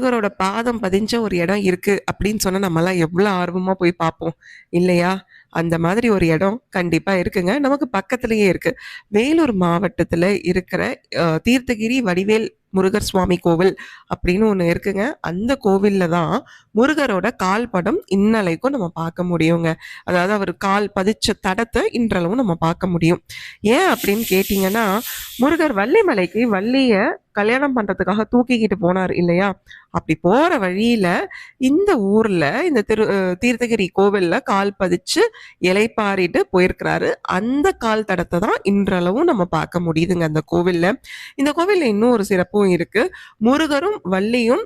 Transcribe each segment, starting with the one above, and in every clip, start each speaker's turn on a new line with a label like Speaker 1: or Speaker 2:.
Speaker 1: முருகரோட பாதம் பதிஞ்ச ஒரு இடம் இருக்கு அப்படின்னு சொன்னா நம்மலாம் எவ்வளவு ஆர்வமா போய் பார்ப்போம் இல்லையா? அந்த மாதிரி ஒரு இடம் கண்டிப்பா இருக்குங்க. நமக்கு பக்கத்திலேயே இருக்கு. வேலூர் மாவட்டத்துல இருக்கிற தீர்த்தகிரி வடிவேல் முருகர் சுவாமி கோவில் அப்படின்னு ஒண்ணு இருக்குங்க. அந்த கோவில்ல தான் முருகரோட கால் படம் இன்னலைக்கும் நம்ம பார்க்க முடியுங்க. அதாவது அவர் கால் பதிச்ச தடத்தை இன்றளவும் நம்ம பார்க்க முடியும். ஏன் அப்படின்னு கேட்டீங்கன்னா, முருகர் வள்ளிமலைக்கு வள்ளிய கல்யாணம் பண்றதுக்காக தூக்கிக்கிட்டு போனார் இல்லையா? அப்படி போற வழியில இந்த ஊர்ல இந்த தீர்த்தகிரி கோவில்ல கால் பதிச்சு இலைப்பாரிட்டு போயிருக்கிறாரு. அந்த கால் தடத்தை தான் இன்றளவும் நம்ம பார்க்க முடியுதுங்க அந்த கோவில்ல. இந்த கோவில்ல இன்னும் ஒரு சிறப்பும் இருக்கு. முருகரும் வள்ளியும்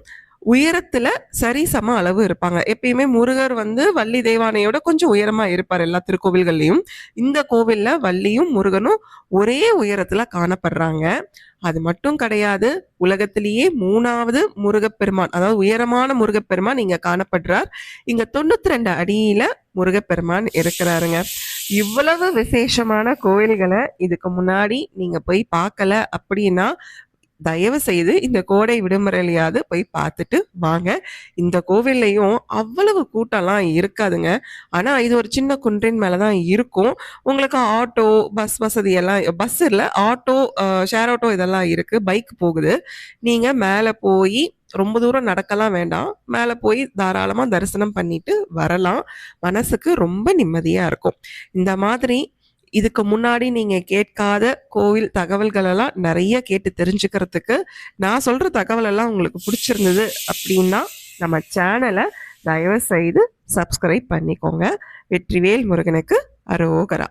Speaker 1: உயரத்துல சரிசம அளவு இருப்பாங்க. எப்பயுமே முருகர் வள்ளி தெய்வானையோட கொஞ்சம் உயரமா இருப்பார் எல்லா திருக்கோவில்கள்லயும். இந்த கோவில்ல வள்ளியும் முருகனும் ஒரே உயரத்துல காணப்படுறாங்க. அது மட்டும் கிடையாது, உலகத்திலேயே 3வது முருகப்பெருமான், அதாவது உயரமான முருகப்பெருமான் இங்க காணப்படுறார். இங்க 92 அடியில முருகப்பெருமான் இருக்கிறாருங்க. இவ்வளவு விசேஷமான கோயில்களை இதுக்கு முன்னாடி நீங்க போய் பார்க்கல அப்படின்னா தயவு செய்து இந்த கோடை விடுமுறையிலையாவது போய் பார்த்துட்டு வாங்க. இந்த கோவில்லையும் அவ்வளவு கூட்டம்லாம் இருக்காதுங்க. ஆனா இது ஒரு சின்ன குன்றின் மேலதான் இருக்கும். உங்களுக்கு ஆட்டோ, பஸ் வசதி எல்லாம், பஸ் இல்ல, ஆட்டோ, ஷேர் ஆட்டோ இதெல்லாம் இருக்கு. பைக் போகுது. நீங்க மேல போய் ரொம்ப தூரம் நடக்கலாம் வேண்டாம். மேல போய் தாராளமா தரிசனம் பண்ணிட்டு வரலாம். மனசுக்கு ரொம்ப நிம்மதியா இருக்கும். இந்த மாதிரி இதுக்கு முன்னாடி நீங்க கேட்காத கோவில் தகவல்கள் எல்லாம் நிறைய கேட்டு தெரிஞ்சுக்கிறதுக்கு, நான் சொல்ற தகவல் எல்லாம் உங்களுக்கு பிடிச்சிருந்தது அப்படின்னா நம்ம சேனலை தயவு செய்து சப்ஸ்கிரைப் பண்ணிக்கோங்க. வெற்றிவேல் முருகனுக்கு அரோகரா.